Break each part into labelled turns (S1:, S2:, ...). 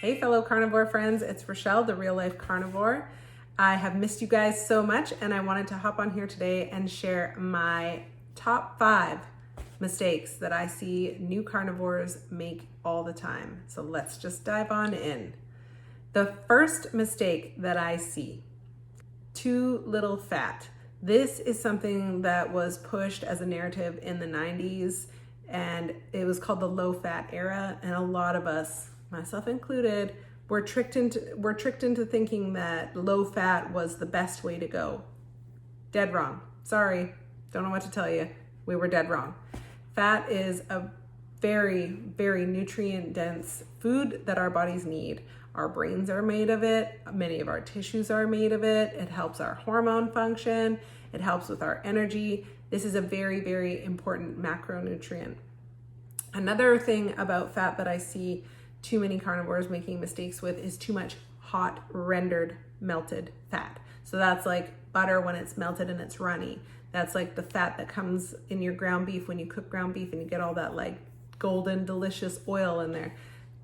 S1: Hey fellow carnivore friends, it's Rochelle, the Real Life Carnivore. I have missed you guys so much and I wanted to hop on here today and share my top 5 mistakes that I see new carnivores make all the time. So let's just dive on in. The first mistake that I see, too little fat. This is something that was pushed as a narrative in the 90s and it was called the low fat era, and a lot of us, myself included, were tricked into thinking that low fat was the best way to go. Dead wrong. Sorry, don't know what to tell you. We were dead wrong. Fat is a very, very nutrient dense food that our bodies need. Our brains are made of it. Many of our tissues are made of it. It helps our hormone function. It helps with our energy. This is a very, very important macronutrient. Another thing about fat that I see too many carnivores making mistakes with is too much hot rendered melted fat. So that's like butter when it's melted and it's runny. That's like the fat that comes in your ground beef when you cook ground beef and you get all that like golden delicious oil in there.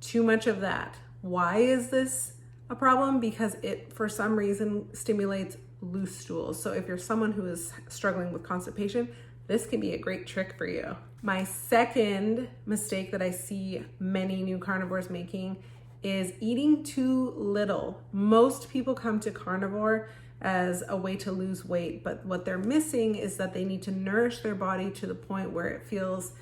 S1: Too much of that. Why is this a problem? Because it for some reason stimulates loose stools. So if you're someone who is struggling with constipation, this can be a great trick for you. My second mistake that I see many new carnivores making is eating too little. Most people come to carnivore as a way to lose weight, but what they're missing is that they need to nourish their body to the point where it feels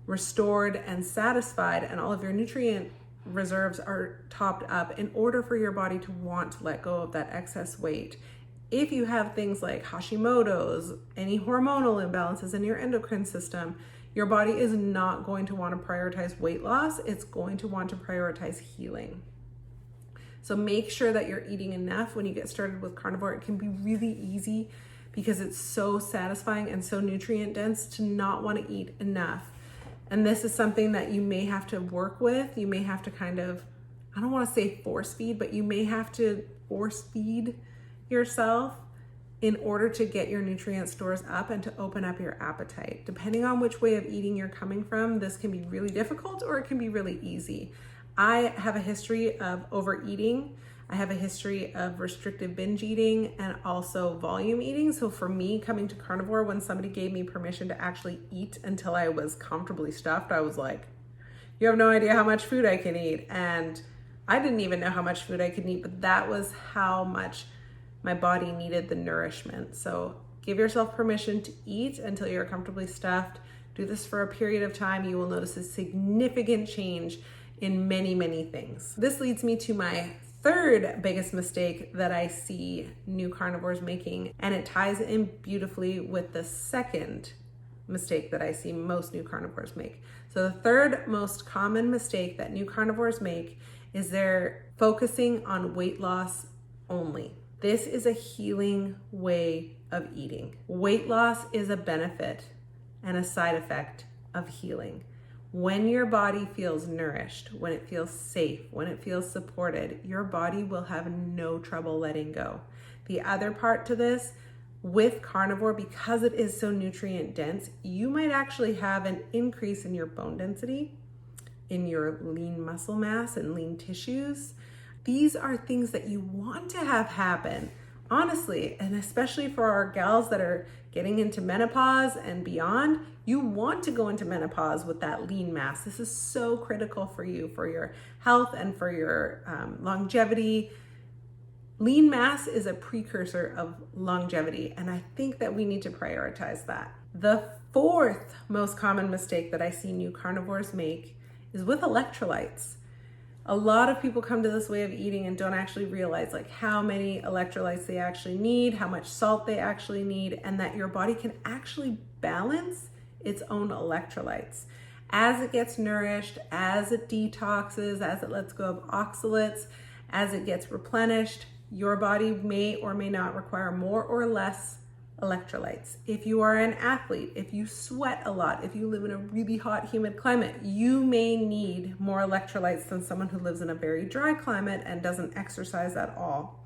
S1: restored and satisfied and all of your nutrient reserves are topped up in order for your body to want to let go of that excess weight. If you have things like Hashimoto's, any hormonal imbalances in your endocrine system, your body is not going to want to prioritize weight loss. It's going to want to prioritize healing. So make sure that you're eating enough when you get started with carnivore. It can be really easy because it's so satisfying and so nutrient dense to not want to eat enough. And this is something that you may have to work with. You may have to kind of, I don't want to say force feed, but you may have to force feed yourself in order to get your nutrient stores up and to open up your appetite. Depending on which way of eating you're coming from, this can be really difficult or it can be really easy. I have a history of overeating. I have a history of restrictive binge eating and also volume eating. So for me, coming to carnivore, when somebody gave me permission to actually eat until I was comfortably stuffed, I was like, you have no idea how much food I can eat. And I didn't even know how much food I could eat, but that was how much my body needed the nourishment. So give yourself permission to eat until you're comfortably stuffed. Do this for a period of time. You will notice a significant change in many, many things. This leads me to my third biggest mistake that I see new carnivores making, and it ties in beautifully with the second mistake that I see most new carnivores make. So the third most common mistake that new carnivores make is they're focusing on weight loss only. This is a healing way of eating. Weight loss is a benefit and a side effect of healing. When your body feels nourished, when it feels safe, when it feels supported, your body will have no trouble letting go. The other part to this, with carnivore, because it is so nutrient dense, you might actually have an increase in your bone density, in your lean muscle mass and lean tissues. These are things that you want to have happen, honestly, and especially for our gals that are getting into menopause and beyond. You want to go into menopause with that lean mass. This is so critical for you, for your health and for your longevity. Lean mass is a precursor of longevity, and I think that we need to prioritize that. The fourth most common mistake that I see new carnivores make is with electrolytes. A lot of people come to this way of eating and don't actually realize like how many electrolytes they actually need, how much salt they actually need, and that your body can actually balance its own electrolytes. As it gets nourished, as it detoxes, as it lets go of oxalates, as it gets replenished, your body may or may not require more or less electrolytes. If you are an athlete, if you sweat a lot, if you live in a really hot, humid climate, you may need more electrolytes than someone who lives in a very dry climate and doesn't exercise at all.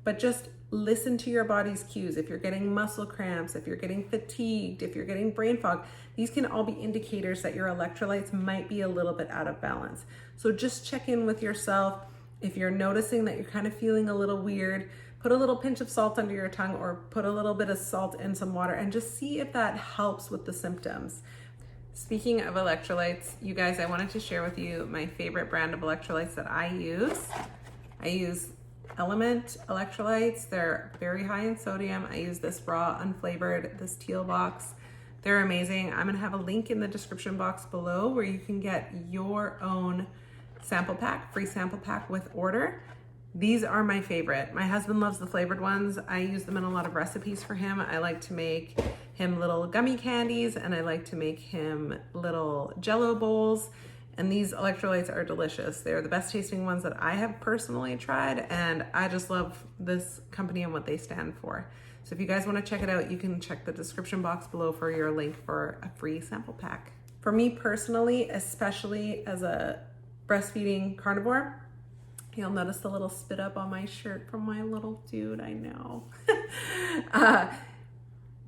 S1: But just listen to your body's cues. If you're getting muscle cramps, if you're getting fatigued, if you're getting brain fog, these can all be indicators that your electrolytes might be a little bit out of balance. So just check in with yourself. If you're noticing that you're kind of feeling a little weird, put a little pinch of salt under your tongue or put a little bit of salt in some water and just see if that helps with the symptoms. Speaking of electrolytes, you guys, I wanted to share with you my favorite brand of electrolytes that I use. I use Element electrolytes. They're very high in sodium. I use this raw, unflavored, this teal box. They're amazing. I'm gonna have a link in the description box below where you can get your own sample pack, free sample pack with order. These are my favorite. My husband loves the flavored ones. I use them in a lot of recipes for him. I like to make him little gummy candies and I like to make him little Jello bowls. And these electrolytes are delicious. They're the best tasting ones that I have personally tried, and I just love this company and what they stand for. So if you guys want to check it out, you can check the description box below for your link for a free sample pack. For me personally, especially as a breastfeeding carnivore, you'll notice the little spit up on my shirt from my little dude, I know.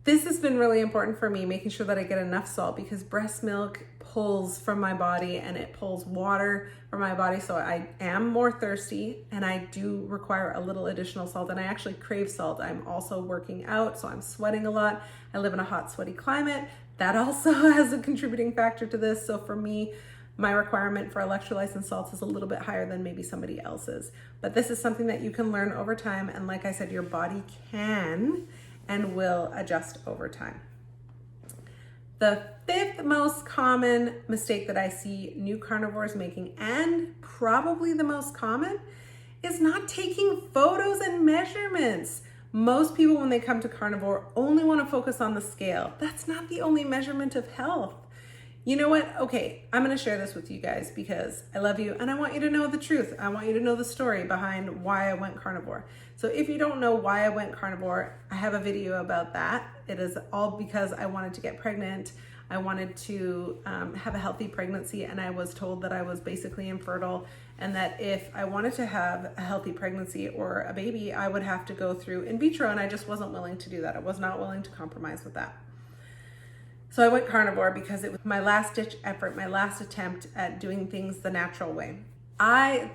S1: This has been really important for me, making sure that I get enough salt, because breast milk pulls from my body and it pulls water from my body. So I am more thirsty and I do require a little additional salt, and I actually crave salt. I'm also working out, so I'm sweating a lot. I live in a hot, sweaty climate. That also has a contributing factor to this. So for me, my requirement for electrolytes and salts is a little bit higher than maybe somebody else's. But this is something that you can learn over time. And like I said, your body can and will adjust over time. The fifth most common mistake that I see new carnivores making, and probably the most common, is not taking photos and measurements. Most people, when they come to carnivore, only want to focus on the scale. That's not the only measurement of health. You know what? Okay, I'm going to share this with you guys because I love you and I want you to know the truth. I want you to know the story behind why I went carnivore. So if you don't know why I went carnivore, I have a video about that. It is all because I wanted to get pregnant. I wanted to have a healthy pregnancy, and I was told that I was basically infertile, and that if I wanted to have a healthy pregnancy or a baby, I would have to go through in vitro, and I just wasn't willing to do that. I was not willing to compromise with that. So I went carnivore because it was my last ditch effort, my last attempt at doing things the natural way. I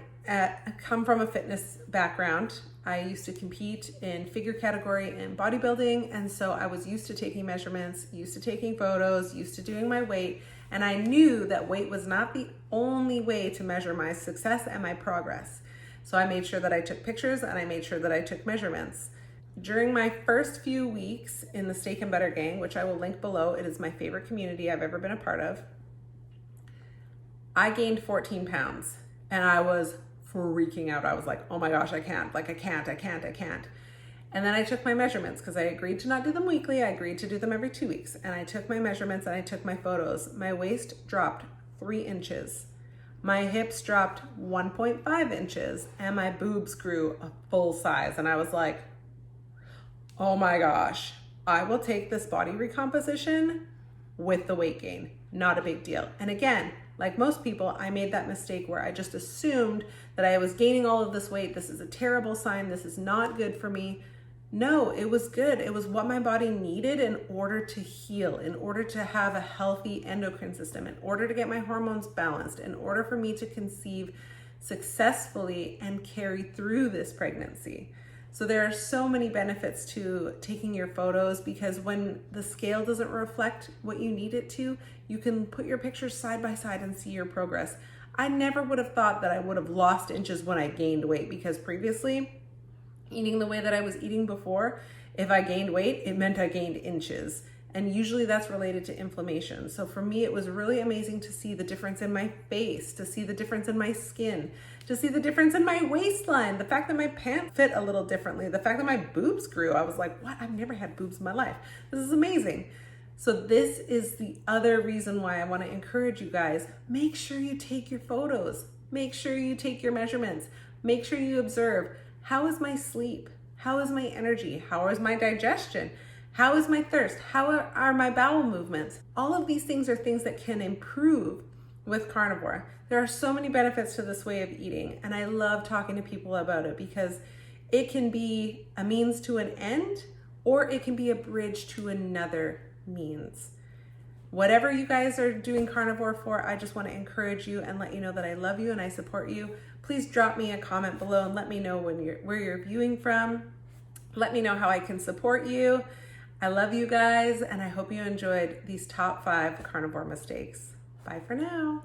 S1: come from a fitness background. I used to compete in figure category in bodybuilding, and so I was used to taking measurements, used to taking photos, used to doing my weight, and I knew that weight was not the only way to measure my success and my progress. So I made sure that I took pictures and I made sure that I took measurements. During my first few weeks in the Steak and Butter Gang, which I will link below, it is my favorite community I've ever been a part of, I gained 14 pounds and I was freaking out. I was like, oh my gosh, I can't. And then I took my measurements because I agreed to not do them weekly. I agreed to do them every 2 weeks. And I took my measurements and I took my photos. My waist dropped 3 inches. My hips dropped 1.5 inches and my boobs grew a full size. And I was like, oh my gosh, I will take this body recomposition with the weight gain. Not a big deal. And again, like most people, I made that mistake where I just assumed that I was gaining all of this weight. This is a terrible sign. This is not good for me. No, it was good. It was what my body needed in order to heal, in order to have a healthy endocrine system, in order to get my hormones balanced, in order for me to conceive successfully and carry through this pregnancy. So there are so many benefits to taking your photos, because when the scale doesn't reflect what you need it to, you can put your pictures side by side and see your progress. I never would have thought that I would have lost inches when I gained weight, because previously, eating the way that I was eating before, if I gained weight, it meant I gained inches. And usually that's related to inflammation. So for me, it was really amazing to see the difference in my face, to see the difference in my skin, to see the difference in my waistline, the fact that my pants fit a little differently, the fact that my boobs grew. I was like, what? I've never had boobs in my life. This is amazing. So this is the other reason why I want to encourage you guys. Make sure you take your photos. Make sure you take your measurements. Make sure you observe, how is my sleep? How is my energy? How is my digestion? How is my thirst? How are my bowel movements? All of these things are things that can improve with carnivore. There are so many benefits to this way of eating, and I love talking to people about it because it can be a means to an end, or it can be a bridge to another means. whatever you guys are doing carnivore for, I just want to encourage you and let you know that I love you and I support you. Please drop me a comment below and let me know where you're viewing from. Let me know how I can support you. I love you guys, and I hope you enjoyed these top 5 carnivore mistakes. Bye for now.